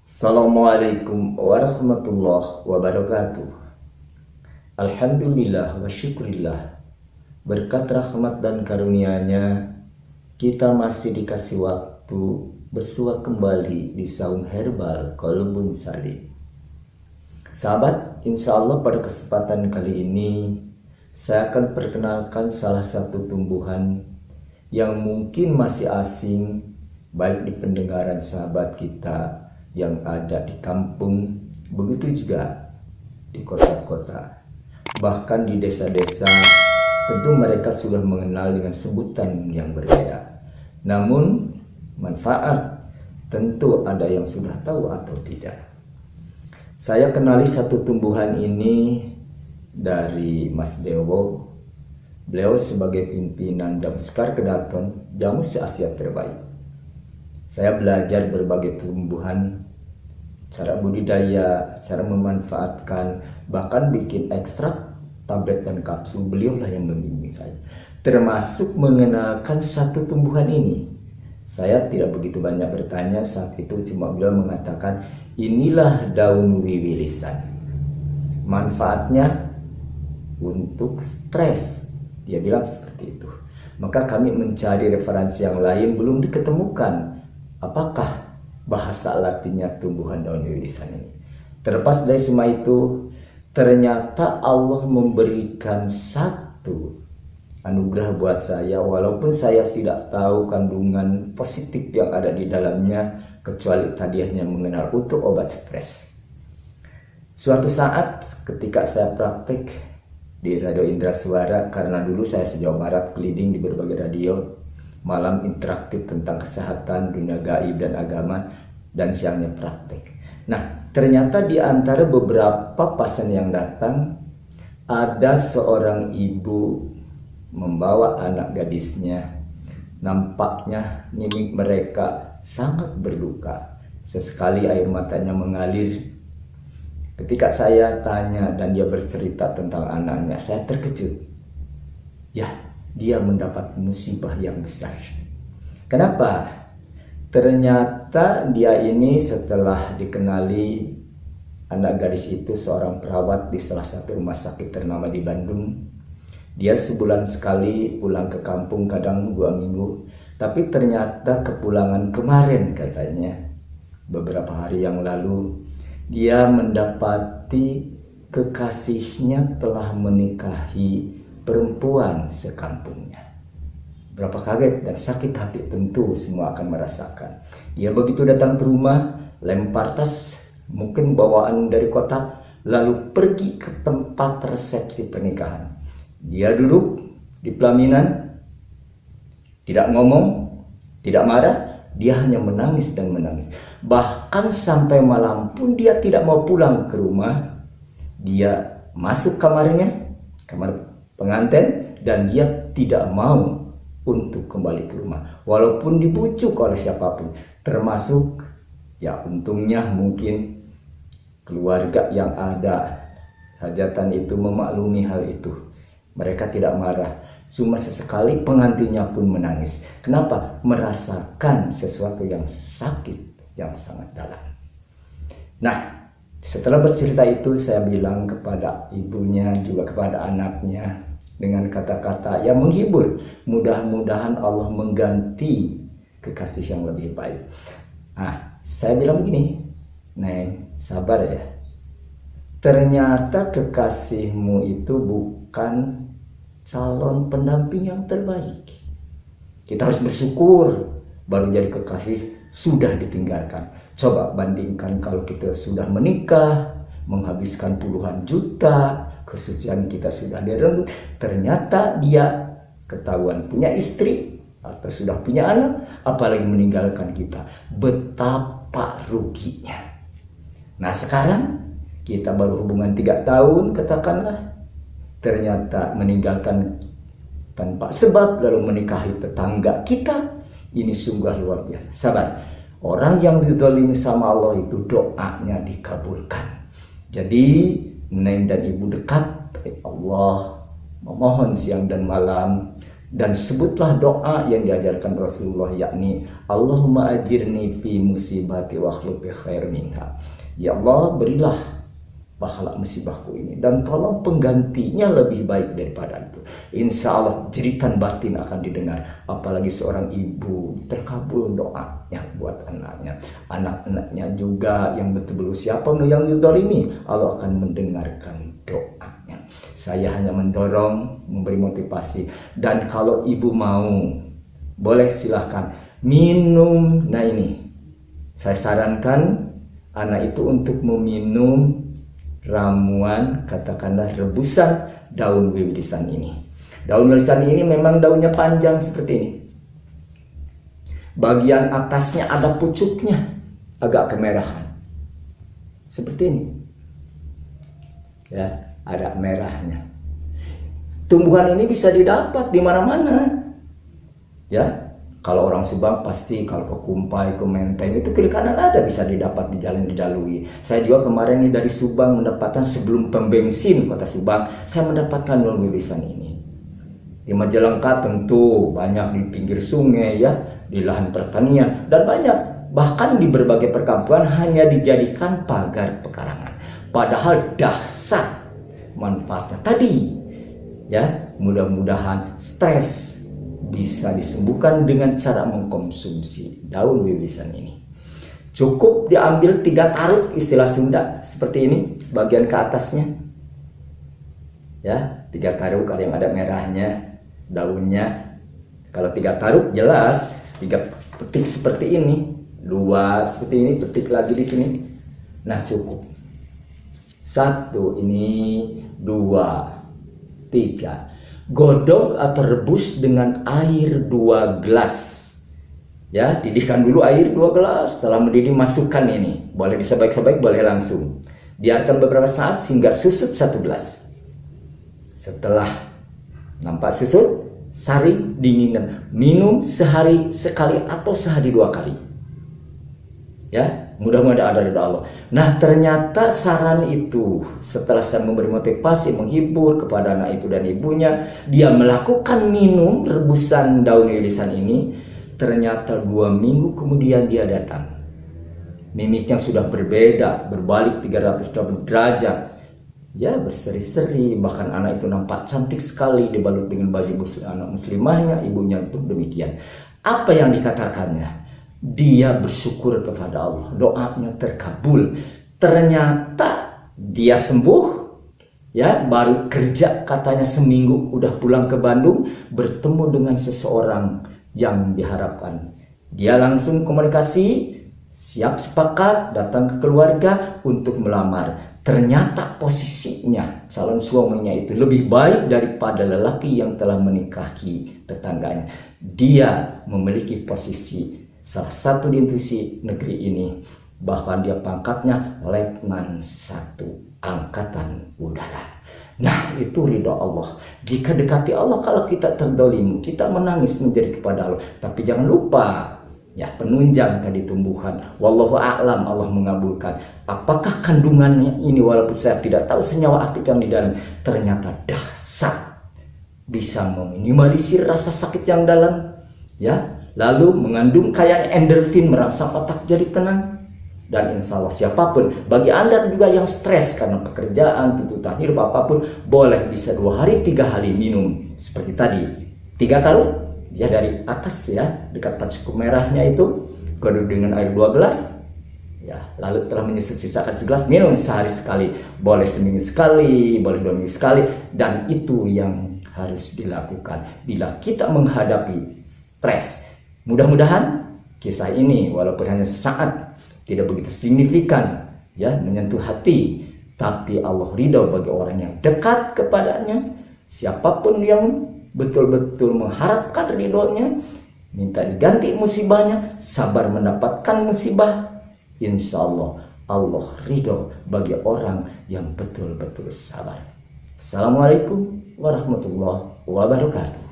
Assalamualaikum warahmatullahi wabarakatuh. Alhamdulillah wa syukurillah. Berkat rahmat dan karunia-Nya, kita masih dikasih waktu bersua kembali di saung herbal Qalbun Salim. Sahabat, insya Allah pada kesempatan kali ini saya akan perkenalkan salah satu tumbuhan yang mungkin masih asing baik di pendengaran sahabat kita yang ada di kampung, begitu juga di kota-kota, bahkan di desa-desa. Tentu mereka sudah mengenal dengan sebutan yang berbeda. Namun manfaat tentu ada yang sudah tahu atau tidak. Saya kenali satu tumbuhan ini dari Mas Dewo. Beliau sebagai pimpinan Jamu Sekar Kedaton, jamu se-Asia terbaik. Saya belajar berbagai tumbuhan, cara budidaya, cara memanfaatkan, bahkan bikin ekstrak, tablet dan kapsul. Beliaulah yang membimbing saya, termasuk mengenalkan satu tumbuhan ini. Saya tidak begitu banyak bertanya saat itu, cuma beliau mengatakan inilah daun wiwilisan, manfaatnya untuk stres. Dia bilang seperti itu. Maka kami mencari referensi yang lain, belum diketemukan apakah bahasa latinnya tumbuhan daun wiwilisan ini. Terlepas dari semua itu, ternyata Allah memberikan satu anugerah buat saya, walaupun saya tidak tahu kandungan positif yang ada di dalamnya, kecuali tadi hanya mengenal untuk obat stres. Suatu saat ketika saya praktek di Radio Indra Suara, karena dulu saya se-Jawa Barat keliling di berbagai radio, malam interaktif tentang kesehatan, dunia gaib dan agama, dan siangnya praktek. Nah, ternyata di antara beberapa pasien yang datang, ada seorang ibu membawa anak gadisnya. Nampaknya mimik mereka sangat berduka. Sesekali air matanya mengalir. Ketika saya tanya dan dia bercerita tentang anaknya, saya terkejut. Ya, dia mendapat musibah yang besar. Kenapa? Ternyata dia ini setelah dikenali anak gadis itu seorang perawat di salah satu rumah sakit ternama di Bandung. Dia sebulan sekali pulang ke kampung, kadang 2 minggu. Tapi ternyata kepulangan kemarin katanya, beberapa hari yang lalu, dia mendapati kekasihnya telah menikahi perempuan sekampungnya. Berapa kaget dan sakit hati, tentu semua akan merasakan. Dia begitu datang ke rumah, lempar tas, mungkin bawaan dari kota, lalu pergi ke tempat resepsi pernikahan. Dia duduk di pelaminan, tidak ngomong, tidak marah, dia hanya menangis dan menangis. Bahkan sampai malam pun dia tidak mau pulang ke rumah. Dia masuk kamarnya, kamar pengantin, dan dia tidak mau untuk kembali ke rumah, walaupun dibujuk oleh siapapun, termasuk ya untungnya mungkin keluarga yang ada hajatan itu memaklumi hal itu. Mereka tidak marah, cuma sesekali pengantinnya pun menangis. Kenapa? Merasakan sesuatu yang sakit yang sangat dalam. Nah, setelah bercerita itu, saya bilang kepada ibunya, juga kepada anaknya, dengan kata-kata yang menghibur. Mudah-mudahan Allah mengganti kekasih yang lebih baik. Nah, saya bilang begini, Neng, sabar ya. Ternyata kekasihmu itu bukan calon pendamping yang terbaik. Kita harus bersyukur baru jadi kekasih sudah ditinggalkan. Coba bandingkan kalau kita sudah menikah, menghabiskan puluhan juta, kesucian kita sudah direnggut, ternyata dia ketahuan punya istri atau sudah punya anak, apalagi meninggalkan kita. Betapa ruginya. Nah, sekarang kita baru hubungan 3 tahun katakanlah, ternyata meninggalkan tanpa sebab lalu menikahi tetangga kita. Ini sungguh luar biasa. Sabar. Orang yang dizalimi sama Allah itu doanya dikabulkan. Jadi Neng dan ibu dekat, Allah memohon siang dan malam Dan sebutlah doa yang diajarkan Rasulullah, yakni Allahumma ajirni fi musibati wa akhlif bi khair minha. Ya Allah, berilah pahala musibahku ini dan tolong penggantinya lebih baik daripada itu. Insya Allah jeritan batin akan didengar. Apalagi seorang ibu terkabul doanya buat anaknya, anak-anaknya juga yang betul-betul siapa yang dizalimi, Allah akan mendengarkan doanya. Saya hanya mendorong, memberi motivasi. Dan kalau ibu mau, boleh silahkan minum. Nah ini, saya sarankan anak itu untuk meminum ramuan, katakanlah rebusan daun wirisan ini. Daun wirisan ini memang daunnya panjang seperti ini. Bagian atasnya ada pucuknya, agak kemerahan. Seperti ini. Ya, ada merahnya. Tumbuhan ini bisa didapat di mana-mana. Ya, kalau orang Subang pasti kalau ke Kumpai, ke Menteng itu kiri kanan ada, bisa didapat di jalan dilalui. Saya juga kemarin ini dari Subang mendapatkan sebelum pom bensin kota Subang, saya mendapatkan daun wirisan ini. Di Majalengka tentu banyak di pinggir sungai ya, di lahan pertanian dan banyak. Bahkan di berbagai perkampungan hanya dijadikan pagar pekarangan. Padahal dahsyat manfaatnya tadi. Ya, mudah-mudahan stres bisa disembuhkan dengan cara mengkonsumsi daun wirisan ini. Cukup diambil 3 taruk istilah Sunda seperti ini, bagian ke atasnya. Ya, 3 taruk kalau yang ada merahnya, daunnya. Kalau 3 taruk jelas 3 petik seperti ini, 2 seperti ini, petik lagi di sini. Nah, cukup. 1 ini, 2, 3. Godok atau rebus dengan air 2 gelas. Ya, didihkan dulu air 2 gelas. Setelah mendidih masukkan ini. Boleh disebaik-sebaik, boleh langsung. Biarkan beberapa saat sehingga susut 1 gelas. Setelah nampak susut, saring dinginkan. Minum sehari sekali atau sehari 2 kali. Ya, mudah-mudahan ada ridha Allah. Nah, ternyata saran itu setelah saya memberi motivasi, menghibur kepada anak itu dan ibunya, dia melakukan minum rebusan daun wirisan ini. Ternyata 2 minggu kemudian dia datang. Mimiknya sudah berbeda, berbalik 360 derajat. Ya, berseri-seri, bahkan anak itu nampak cantik sekali dibalut dengan baju anak muslimahnya, ibunya pun demikian. Apa yang dikatakannya? Dia bersyukur kepada Allah, doanya terkabul. Ternyata dia sembuh, ya, baru kerja katanya seminggu udah pulang ke Bandung, bertemu dengan seseorang yang diharapkan. Dia langsung komunikasi, siap sepakat datang ke keluarga untuk melamar. Ternyata posisinya calon suaminya itu lebih baik daripada lelaki yang telah menikahi tetangganya. Dia memiliki posisi salah satu di institusi negeri ini, bahkan dia pangkatnya Letnan 1 Angkatan Udara. Nah, itu ridho Allah. Jika dekati Allah, kalau kita terdolimu, kita menangis menjadi kepada Allah. Tapi jangan lupa, ya, penunjang tadi tumbuhan. Wallahu a'lam, Allah mengabulkan. Apakah kandungannya ini, walaupun saya tidak tahu senyawa aktif yang di dalam, ternyata dahsyat, bisa meminimalisir rasa sakit yang dalam, ya. Lalu mengandung kayak endorfin, merangsang otak jadi tenang. Dan insya Allah siapapun, bagi Anda juga yang stres karena pekerjaan, tuntutan hidup apapun, boleh bisa 2 hari 3 hari minum seperti tadi. 3 taruk ya dari atas ya, dekat cukup merahnya itu, godok dengan air 2 gelas. Ya, lalu setelah menyusut sisakan segelas, minum sehari sekali, boleh seminggu sekali, boleh 2 minggu sekali. Dan itu yang harus dilakukan bila kita menghadapi stres. Mudah-mudahan kisah ini walaupun hanya sesaat, tidak begitu signifikan ya menyentuh hati, tapi Allah ridho bagi orang yang dekat kepadanya. Siapapun yang betul-betul mengharapkan ridhonya, minta diganti musibahnya, sabar mendapatkan musibah, insya Allah Allah ridho bagi orang yang betul-betul sabar. Assalamualaikum warahmatullahi wabarakatuh.